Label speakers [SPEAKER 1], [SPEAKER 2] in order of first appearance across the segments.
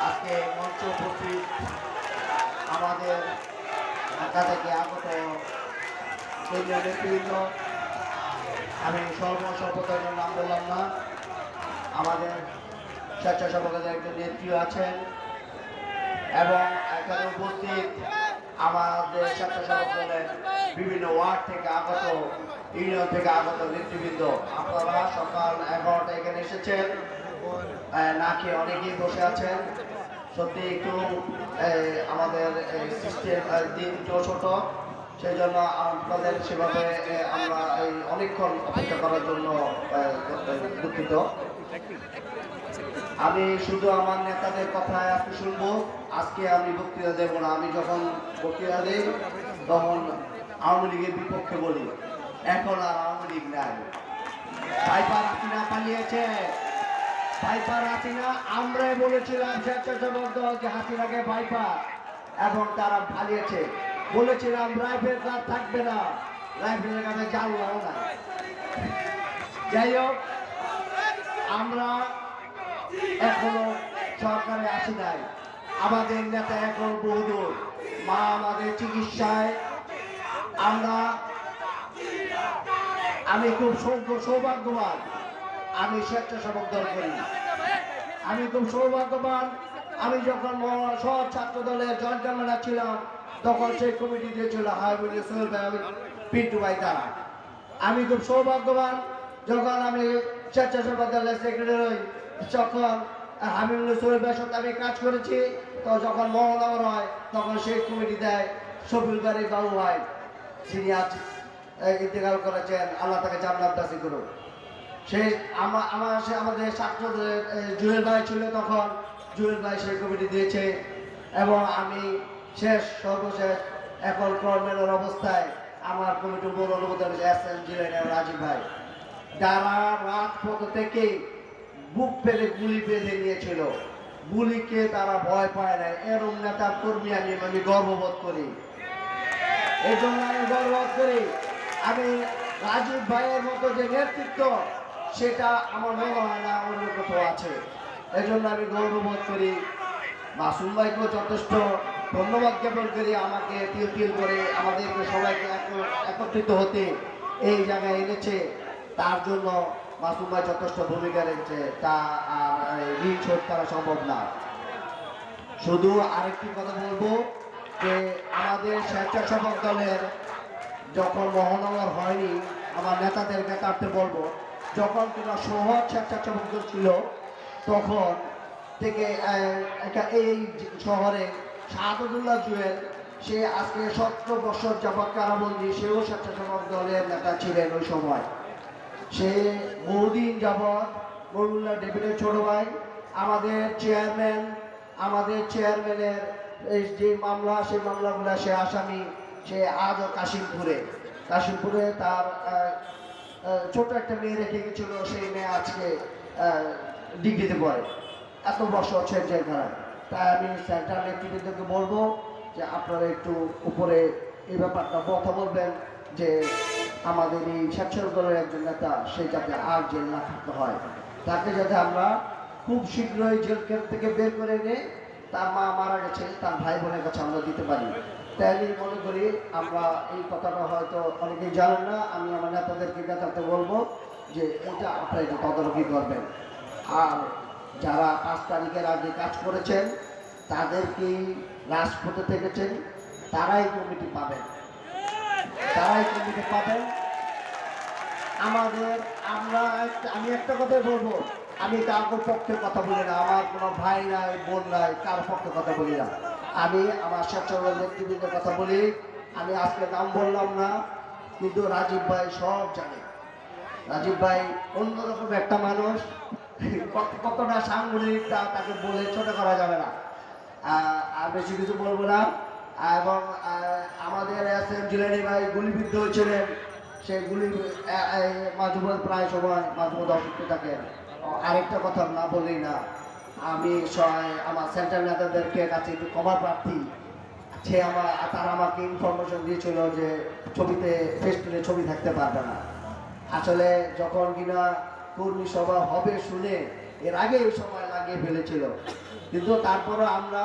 [SPEAKER 1] আজকে মঞ্চ উপস্থিত আমাদের ঢাকা থেকে আগত কেন্দ্রীয় নেতৃবৃন্দ, আমি সর্বসর্বদলের নাম বললাম না, আমাদের স্বেচ্ছাসেবকের একজন নেত্রী আছেন এবং এখানে উপস্থিত আমাদের স্বেচ্ছাসেবক দলের বিভিন্ন ওয়ার্ড থেকে আগত, ইউনিয়ন থেকে আগত নেতৃবৃন্দ, আপনারা সকাল 11টা এখানে এসেছেন, না খেয়ে অনেকেই বসে আছেন। সত্যি একটু আমাদের সিস্টেম দিনটাও ছোট, সেই জন্য আপনাদের সেভাবে আমরা এই অনেকক্ষণ অপেক্ষা করার জন্য দুঃখিত। আমি শুধু আমার নেতাদের কথায় আজকে শুনবো, আজকে আমি বক্তৃতা দেবো না। আমি যখন বক্তৃতা দিই তখন আওয়ামী লীগের বিপক্ষে বলি, এখন আর আওয়ামী লীগ নাই। ভাইপার হাসিনা পালিয়েছে, ভাইপার হাসিনা, আমরাই বলেছিলাম স্বেচ্ছাসেবক দল যে হাসিনাকে ভাইপার, এবং তারা পালিয়েছে। বলেছিলাম রাইফেল কার্ড থাকবে না, রাইফেলের কাছে জানলাও না। যাই হোক, আমরা এখনো সরকারে আসি নাই, আমাদের নেতা এখন বহুদূর। মা আমাদের চিকিৎসায়, আমি খুব সৌভাগ্যবান, আমি স্বেচ্ছাসেবক দল করি। আমি খুব সৌভাগ্যবান, আমি যখন সব ছাত্র দলের জয়েন্ট কনভেনর ছিলাম তখন সেই কমিটি দিয়েছিল পিন্টু ভাই তারা। আমি খুব সৌভাগ্যবান, যখন আমি স্বেচ্ছাসেবক দলের সেক্রেটারি হই তখন হামিদুল সোহেলের সাথে আমি কাজ করেছি। তো যখন মহানগর হয় তখন সেই কমিটি দেয় শফিউল বারী বাবু ভাই, যিনি আজ ইন্তেকাল করেছেন, আল্লাহ তাকে জান্নাত নসিব করুন। সেই আমাদের ছাত্রদের জুয়েল ভাই ছিল, তখন জুয়েল ভাই সেই কমিটি দিয়েছে। এবং আমি সর্বশেষ এখন কর্মের অবস্থায় আমার কমিটির উপর অনুমোদন রাজীব ভাই, যারা রাজপথ থেকে বুক পেলে গুলি বেঁধে নিয়েছিল, গুলিকে তারা ভয় পায় না। এরম নেতা কর্মী আমি গর্ববোধ করি। এই জন্য আমি গর্ববোধ করি, আমি রাজীব ভাইয়ের মতো যে নেতৃত্ব সেটা আমার মনে হয় না অন্য কোথাও আছে। এই জন্য আমি গৌরববোধ করি। মাসুম ভাইকেও যথেষ্ট ধন্যবাদ জ্ঞাপন করি, আমাকে তিল করে আমাদেরকে সবাইকে একত্রিত হতে এই জায়গায় এনেছে, তার জন্য মাসুম ভাই যথেষ্ট ভূমিকা রেখেছে, তা ঋণ শোধ করা সম্ভব না। শুধু আরেকটি কথা বলবো যে আমাদের স্বেচ্ছাসেবক দলের যখন মহানগর হয়নি, আমার নেতাদেরকে কাটতে বলবো, যখন কিনা শহর স্বেচ্ছাসেবক দল ছিল তখন থেকে এই শহরে শাহাদুল্লাহ জুয়েল, সে আজকে 17 বছর যাবৎ কারাবন্দী, সেও স্বেচ্ছাসেবক দলের নেতা ছিলেন ওই সময়। সে বহুদিন যাবৎ মরুল্লাহ ডেভিডের ছোট ভাই, আমাদের চেয়ারম্যানের যে মামলা, সেই মামলাগুলো সে আসামি, সে আজও কাশিমপুরে তার ছোট একটা মেয়ে রেখে গেছিল, সেই মেয়ে আজকে ডিগ্রিতে পড়ে, এত বছর জেলখানায়। তাই আমি সেন্ট্রাল নেতৃবৃন্দকে বলবো যে আপনারা একটু উপরে এই ব্যাপারটা কথা বলবেন, যে আমাদের এই স্বেচ্ছাসেবক দলের একজন নেতা, সে যাতে আর জেল না থাকতে হয়, তাকে যাতে আমরা খুব শীঘ্রই জেল থেকে বের করে এনে, তার মা মারা গেছে, তার ভাই বোনের কাছে আমরা দিতে পারি। তাই মনে করি আমরা এই কথাটা হয়তো অনেকেই জানেন না, আমি আমার নেতাদেরকে নেতাতে বলবো যে এটা আপনারা একটু তদারকি করবেন। আর যারা 5 তারিখের আগে কাজ করেছেন, তাদেরকেই রাজপথে থেকেছেন, তারাই কমিটি পাবেন। আমি একটা কথাই বলবো, আমি কারোর পক্ষে কথা বলি না, আমার কোনো ভাই নাই বোন নাই, কার পক্ষে কথা বলি না। আমি আমার স্বেচ্ছাসেবক নেতৃবৃন্দের কথা বলি। আমি আজকে নাম বললাম না, কিন্তু রাজীব ভাই সব জানে। রাজীব ভাই অন্যরকম একটা মানুষ, কতটা সাংগঠনিক তাকে বলে ছোট করা যাবে না। আর বেশি কিছু বলবো না। এবং আমাদের এসএম জিলানী ভাই গুলিবিদ্ধ হয়েছিলেন, সেই গুলি মাঝুমত প্রায় সময় মাঝুমত অসুস্থ থাকেন। আরেকটা কথা না বললেই না, আমি আমার সেন্ট্রাল নেতাদেরকে কাছে একটু ক্ষমা প্রার্থী। তারা আমাকে ইনফরমেশন দিয়েছিল যে ছবিতে ফেস্টুনে ছবি থাকতে পারবে না। আসলে যখন কিনা কর্মী সভা হবে শুনে এর আগে এই সময় লাগিয়ে ফেলেছিল, কিন্তু তারপরে আমরা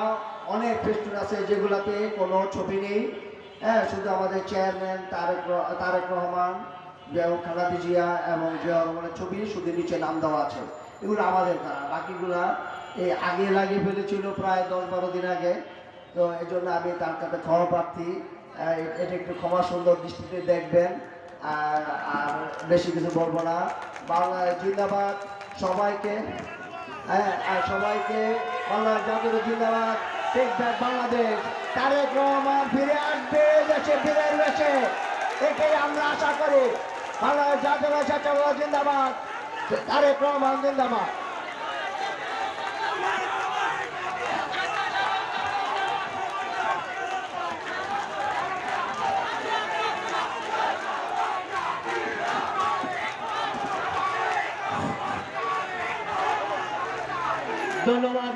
[SPEAKER 1] অনেক ফেস্টুন আছে যেগুলাতে কোনো ছবি নেই, হ্যাঁ, শুধু আমাদের চেয়ারম্যান তারেক রহমান, বেগম খালেদা জিয়া এবং জিয়া রহমানের ছবি শুধু নিচে নাম দেওয়া আছে। এগুলো আমাদের করা, বাকিগুলা এই আগে লাগিয়ে ফেলেছিল প্রায় 10-12 দিন আগে। তো এই জন্য আমি তার কাছে ক্ষমা প্রার্থী, এটা একটু ক্ষমা সুন্দর দৃষ্টিতে দেখবেন। আর বেশি কিছু বলবো না। বাংলাদেশ জিন্দাবাদ সবাইকে, হ্যাঁ, আর সবাইকে বাংলাদেশ জাতীয় জিন্দাবাদ, টেক ব্যাক বাংলাদেশ। তারেক রহমান ফিরে আসবে, দেশে ফিরে এসেছে, এটাই আমরা আশা করি। বাংলাদেশ জাতীয় জিন্দাবাদ, তারেক রহমান জিন্দাবাদ।
[SPEAKER 2] ধন্যবাদ।